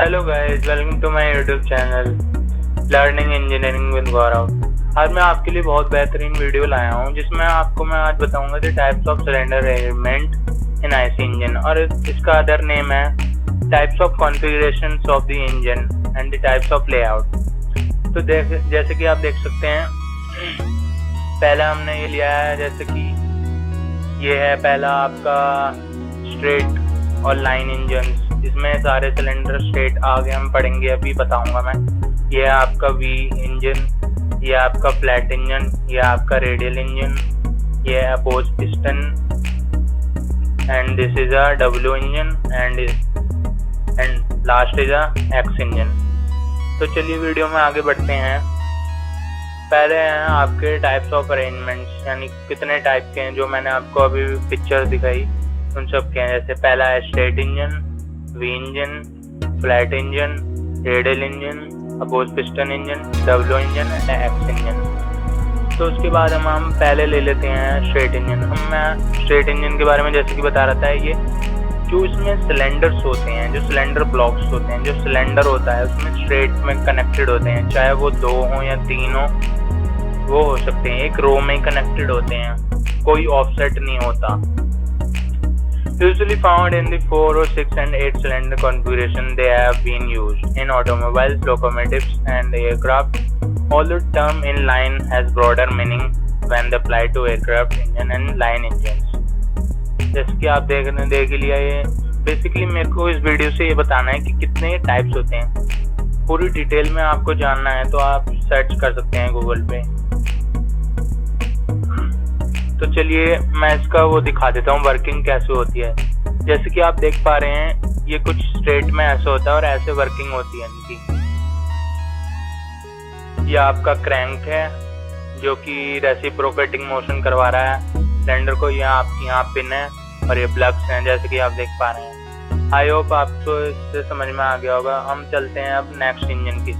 Hello guys, welcome to my YouTube channel learning engineering with Gaurav. आज मैं आपके लिए बहुत बेहतरीन वीडियो लाया हूं जिसमें मैं आज बताऊंगा the types of cylinder element in IC engine, और इसका अदर नेम है types of configurations of the engine and the types of layout. तो जैसे कि आप देख सकते हैं, पहला हमने ये लिया है, जैसे कि ये है पहला आपका स्ट्रेट और लाइन इंजन। इसमें सारे सिलेंडर स्ट्रेट आगे हम पढ़ेंगे, अभी बताऊंगा मैं। ये है आपका वी इंजन, ये आपका फ्लैट इंजन, ये आपका रेडियल इंजन, ये है oppose piston, and this is a W engine, and last is a X engine. तो चलिए वीडियो में आगे बढ़ते हैं। पहले हैं आपके टाइप्स ऑफ अरेंजमेंट्स, यानी कितने टाइप के हैं जो मैंने आपको अभी पिक्चर दिखाई उन सब के हैं। जैसे पहला है straight engine, V engine, flat engine, radial engine, oppose piston engine, W engine and X engine. तो उसके बाद हम पहले ले लेते हैं स्ट्रेट इंजन। मैं स्ट्रेट इंजन के बारे में जैसे कि बता रहा था, ये जो इसमें सिलेंडर्स होते हैं, जो सिलेंडर ब्लॉक्स होते हैं, जो सिलेंडर होता है उसमें स्ट्रेट में कनेक्टेड होते हैं, चाहे वो 2 हो या 3 हो, वो हो सकते हैं, एक रो में कनेक्टेड होते हैं, कोई ऑफसेट नहीं होता। Usually found in the 4 or 6 and 8 cylinder configuration, they have been used in automobiles, locomotives and aircraft. Although term inline has broader meaning when applied to aircraft engine and line engines. जैसे कि आप देख लिया, ये basically मेरे को इस video से ये बताना है कि कितने टाइप्स होते हैं। पूरी डिटेल में आपको जानना है तो आप सर्च कर सकते हैं गूगल पे। तो चलिए मैं इसका वो दिखा देता हूँ, वर्किंग कैसे होती है। जैसे कि आप देख पा रहे हैं, ये कुछ स्ट्रेट में ऐसे होता है और ऐसे वर्किंग होती है इनकी। ये आपका क्रैंक है जो कि रेसिप्रोकेटिंग मोशन करवा रहा है सिलेंडर को। यहाँ पिन है और ये प्लग्स हैं, जैसे कि आप देख पा रहे हैं। आई होप आपको इससे समझ में आ गया होगा। हम चलते हैं अब नेक्स्ट इंजन की,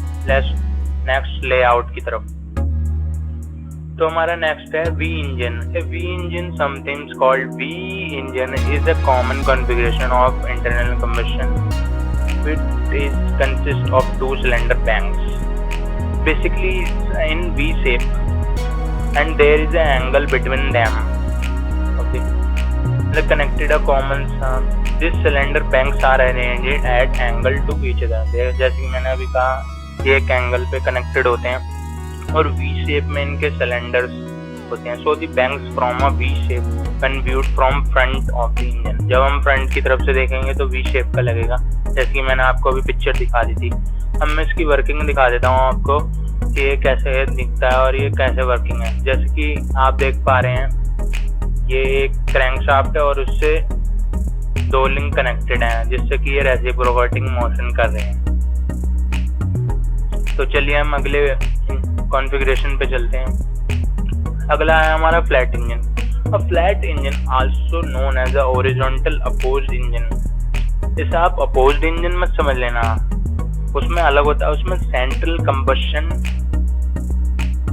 नेक्स्ट लेआउट की तरफ। तो हमारा नेक्स्ट है we engine. V engine, sometimes called V engine, is a common configuration of internal combustion which is consist of 2 cylinder banks, basically in V shape, and there is an angle between them. Okay, the connected a common sum. These cylinder banks are arranged at angle to each other. जैसे कि मैंने अभी कहा, ये एक angle पे connected होते हैं और वी शेप में इनके सिलेंडर्स होते हैं। So the banks from a V shape when viewed from front of the engine. जब हम फ्रंट की तरफ से देखेंगे तो वी शेप का लगेगा, जैसे कि मैंने आपको अभी पिक्चर दिखा दी थी। अब मैं इसकी वर्किंग दिखा देता हूँ आपको कि ये कैसे दिखता है और ये कैसे वर्किंग है। जैसे कि आप देख पा रहे हैं, ये एक क्रैंकशाफ्ट है और उससे 2 लिंक कनेक्टेड हैं, जिससे कि ये रेसिप्रोकेटिंग मोशन कर रहे हैं। तो चलिए हम अगले कॉन्फ़िगरेशन पे चलते हैं। अगला है हमारा flat engine. A flat engine also known as a horizontal opposed engine. इसे आप अपोज्ड इंजन मत समझ लेना, उसमें अलग होता है, उसमें सेंट्रल कंबशन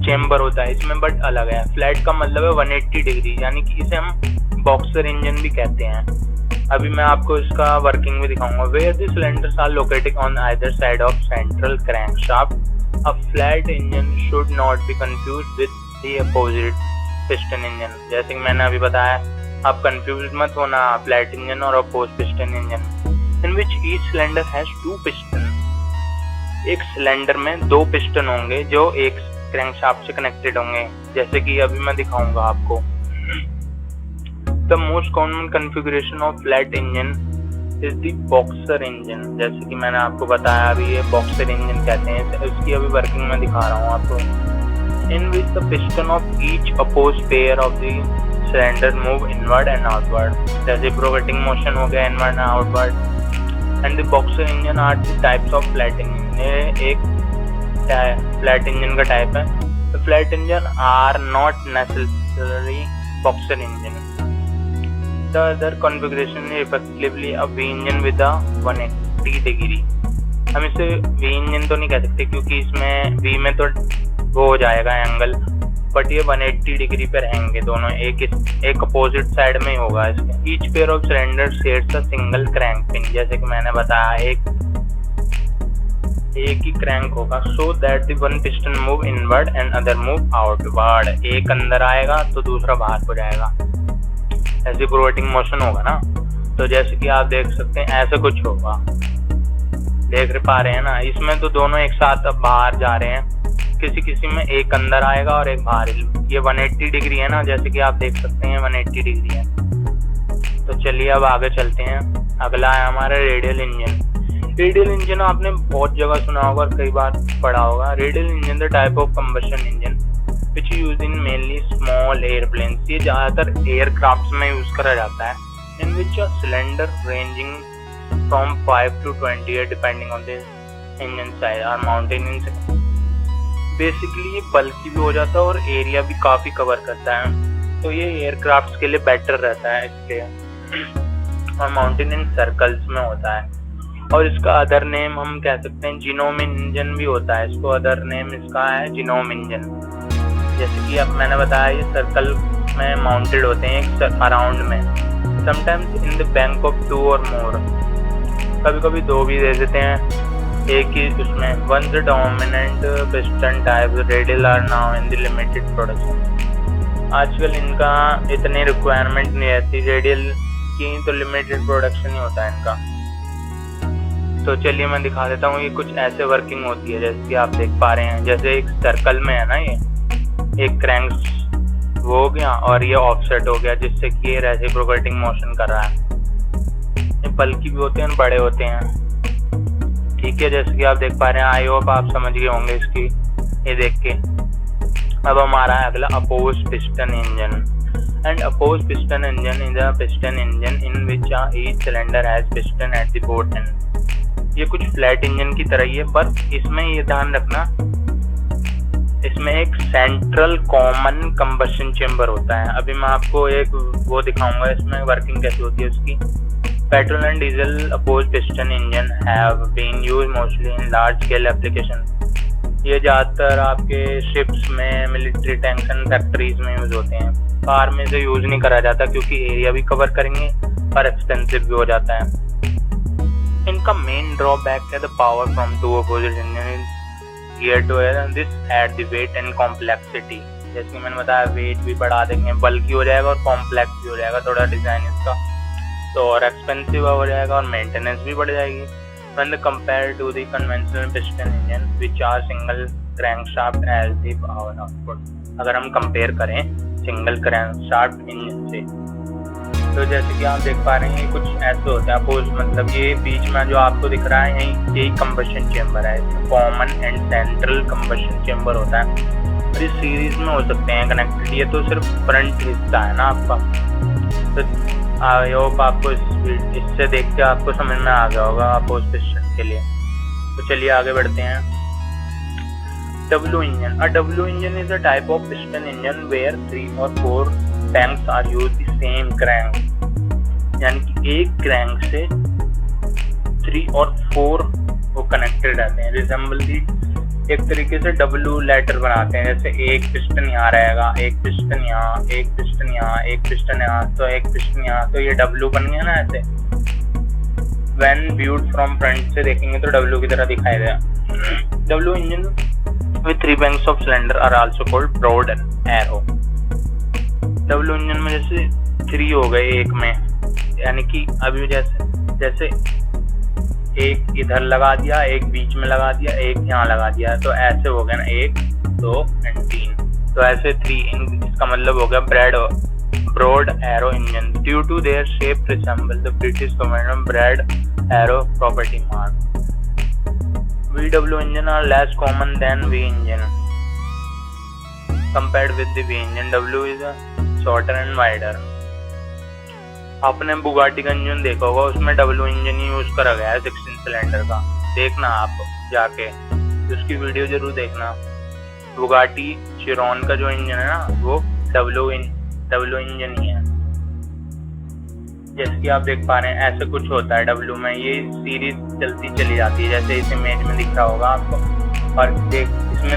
चेम्बर होता है, इसमें बट अलग है। फ्लैट का मतलब है 180 डिग्री, यानी कि इसे हम बॉक्सर इंजन भी कहते हैं। अभी मैं आपको इसका वर्किंग भी दिखाऊंगा। Where the cylinders are located on either side of central crankshaft, a flat engine should not be confused with the opposite piston engine. जैसे कि मैंने अभी बताया, आप कंफ्यूज मत होना फ्लैट इंजन और oppose piston engine, in which each cylinder has 2 piston. एक सिलेंडर में 2 पिस्टन होंगे जो एक क्रैंकशाफ्ट से कनेक्टेड होंगे, जैसे कि अभी मैं दिखाऊंगा आपको। The most common configuration of flat engine is the boxer engine। जैसे कि मैंने आपको बताया, अभी ये बॉक्सर इंजन कहते हैं। इसकी अभी वर्किंग में दिखा रहा हूँ आपको। In which the piston of each opposed pair of the cylinder move inward and outward. Reciprocating motion हो गया inward and outward. And the boxer engine are the types of flat engine। ये एक flat engine का type है। The flat engine are not necessarily boxer engine. The other configuration is effectively a V engine with a 180 degree। हम इसे V engine तो नहीं कह सकते क्योंकि इसमें V में तो वो हो जाएगा एंगल, बट ये 180 डिग्री पर रहेंगे दोनों, एक अपोजिट साइड में ही होगा इसके। Each pair of cylinder shares a single crank pin. जैसे कि मैंने बताया, एक एक ही क्रैंक होगा, so that the one piston move inward and other move outward. एक अंदर आएगा तो दूसरा बाहर को जाएगा, ऐसे रोटेटिंग मोशन होगा ना। तो जैसे कि आप देख सकते हैं ऐसे कुछ होगा, देख पा रहे हैं ना। इसमें तो दोनों एक साथ अब बाहर जा रहे हैं, किसी किसी में एक अंदर आएगा और एक बाहर। ये 180 डिग्री है ना, जैसे कि आप देख सकते हैं 180 डिग्री है। तो चलिए अब आगे चलते हैं। अगला है हमारा रेडियल इंजन। रेडियल इंजन आपने बहुत जगह सुना होगा और कई बार पढ़ा होगा। Radial engine the type of combustion engine which use in mainly small airplanes. ये ज्यादातर एयरक्राफ्ट में यूज करा जाता है, in which a cylinder ranging from 5 to 20 depending on the engine size और माउंटेन इन। बेसिकली ये बल्कि भी हो जाता है और एरिया भी काफी कवर करता है, तो ये एयरक्राफ्ट के लिए बेटर रहता है इसलिए। और माउंटेन इन सर्कल्स में होता है, और इसका अदर नेम हम कह सकते हैं जिनोम इंजन भी होता है। इसको अदर नेम इसका है जिनोम इंजन। जैसे कि अब मैंने बताया ये सर्कल में माउंटेड होते हैं एक अराउंड में, sometimes in the bank of 2 or more। कभी कभी 2 भी दे देते हैं एक ही उसमें। One the dominant piston type radial are now in the limited production. आजकल इनका इतनी रिक्वायरमेंट नहीं रहती रेडियल की, तो लिमिटेड प्रोडक्शन ही होता है इनका। तो चलिए मैं दिखा देता हूँ ये कुछ ऐसे वर्किंग होती है, जैसे कि आप देख पा रहे हैं। जैसे एक सर्कल में है ना, ये एक क्रैंक वो हो गया और ये ऑफसेट हो गया, जिससे कि ये रेसिप्रोकेटिंग मोशन कर रहा है। ये बल्कि भी होते हैं, बड़े होते हैं, ठीक है। जैसे कि आप देख पा रहे हैं, आई होप आप समझ गए होंगे इसकी ये देख के। अब हमारा है अगला oppose piston engine. And oppose piston engine is a piston engine in which each cylinder has piston at the both end. ये कुछ फ्लैट इंजन की तरह ही है, पर इसमें ये ध्यान रखना, इसमें एक सेंट्रल कॉमन कंबशन चेम्बर होता है। अभी मैं आपको एक वो दिखाऊंगा इसमें वर्किंग कैसे होती है उसकी। Petrol and diesel opposed piston engine have been used mostly in large scale applications। ये ज़्यादातर आपके शिप्स में, मिलिट्री टैंक्स एंड फैक्ट्रीज में यूज होते हैं। कार में से यूज नहीं करा जाता क्योंकि एरिया भी कवर करेंगे और एक्सपेंसिव भी हो जाता है। इनका मेन ड्रॉबैक है the power from 2 opposite engine geared to this at the weight and complexity। जैसे कि मैंने बताया वेट भी बढ़ा देंगे, बल्कि हो जाएगा और कॉम्प्लेक्स भी हो जाएगा थोड़ा डिजाइन इसका, तो और एक्सपेंसिव हो जाएगा और मेंटेनेंस भी बढ़ जाएगी। When compared to the conventional piston engine which are single crankshaft as the power output। अगर हम कंपेयर करें सिंगल क्रैंकशाफ्ट इंजन से, तो जैसे कि आप देख पा रहे हैं ये कुछ ऐसे होता है। अपोज मतलब ये बीच में जो आपको दिख रहा है यही कंबशन चेम्बर है, common and central combustion chamber होता है। और ये सीरीज में हो सकते हैं कनेक्टेड। ये तो सिर्फ फ्रंट हिस्सा है ना आपका, तो आई होप आपको इससे देख के आपको समझ में आ गया होगा अपोज पिस्टन के लिए। तो चलिए आगे बढ़ते हैं। W engine. A W engine is a type of piston engine where 3 or 4 cranks are used the same crank. यानी कि एक क्रैंक से 3 or 4 वो कनेक्टेड रहते हैं। रिजेंबल दी एक तरीके से डब्ल्यू लेटर बनाते हैं, जैसे एक पिस्टन यहाँ रहेगा, एक पिस्टन यहाँ, एक पिस्टन यहाँ, एक पिस्टन यहाँ, तो एक पिस्टन यहाँ, तो ये डब्ल्यू बन गया ना ऐसे। When viewed from front से देखेंगे तो डब्ल्यू की तरह दिखाई देगा। W engine with 3 banks of cylinder are also called broad arrow। W engine में जैसे 3 हो गए एक में, यानी कि अभी जैसे एक इधर लगा दिया, एक बीच में लगा दिया, एक यहाँ लगा दिया, तो ऐसे हो गया ना 1 2 and 3, तो ऐसे 3। इसका मतलब हो गया broad arrow engine. Due to their shape resemble the British government broad arrow property mark. VW engine are less common than V engine compared with the V engine। W is shorter and wider। आपने Bugatti का engine देखा होगा, उसमें W engine ही use करा गया है 16 cylinder का। देखना आप जाके उसकी वीडियो जरूर देखना। बुगाटी चिरॉन का जो इंजन है ना वो डब्ल्यू इंजन ही है। जैसे कि आप देख पा रहे हैं ऐसे कुछ होता है डब्ल्यू में, ये सीरीज चलती चली जाती है जैसे इस इमेज में दिख रहा होगा आपको। और देख इसमें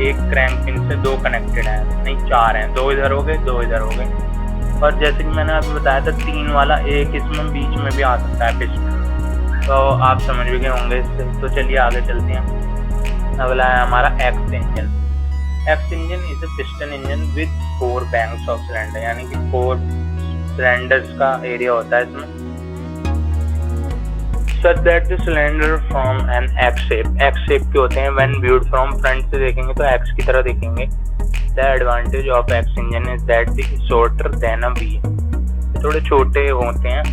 एक क्रैंक पिन से 2 कनेक्टेड है, नहीं 4 हैं, 2 इधर हो गए 2 इधर हो गए। और जैसे कि मैंने अभी बताया था 3 वाला एक इसमें बीच में भी आ सकता है पिस्टन, तो आप समझ भी गए होंगे इससे। तो चलिए आगे चलते हैं। अगला है हमारा x engine. X engine is a piston engine with 4 banks of cylinder, यानी कि 4 सिलेंडर्स का एरिया होता है इसमें। Such that the cylinder form an X shape। X shape के होते हैं। When viewed from front से देखेंगे तो X की तरह दिखेंगे। The advantage of X engine is that it is shorter than a V। थोड़े छोटे होते हैं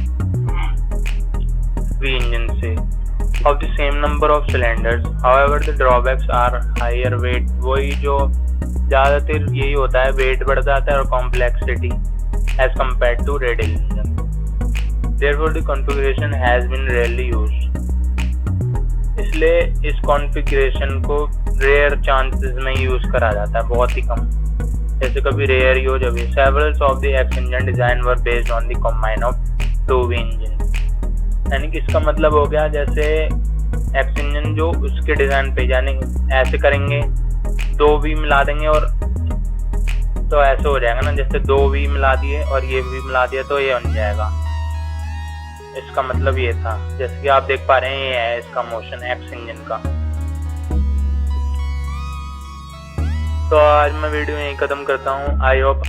V engine से, of the same number of cylinders। However the drawbacks are higher weight। वही जो ज़्यादातर यही होता है, वेट बढ़ जाता है और complexity as compared to radial engine। Therefore the configuration has been rarely used। इसलिए इस कॉन्फ़िगरेशन को रेयर चांसेस में यूज करा जाता है, बहुत ही कम, जैसे कभी रेयर ही हो जब। Several of the X engine design were based on the combine of 2V engine। यानी कि इसका मतलब हो गया, जैसे X इंजन जो उसके डिजाइन पे यानी ऐसे करेंगे, 2V मिला देंगे और तो ऐसे हो जाएगा ना, जैसे 2V मिला दिए और ये V मिला दिया तो ये बन जाएगा। इसका मतलब ये था, जैसे कि आप देख पा रहे हैं ये है इसका मोशन एक्स इंजन का। तो आज मैं वीडियो यहीं खत्म करता हूँ। I hope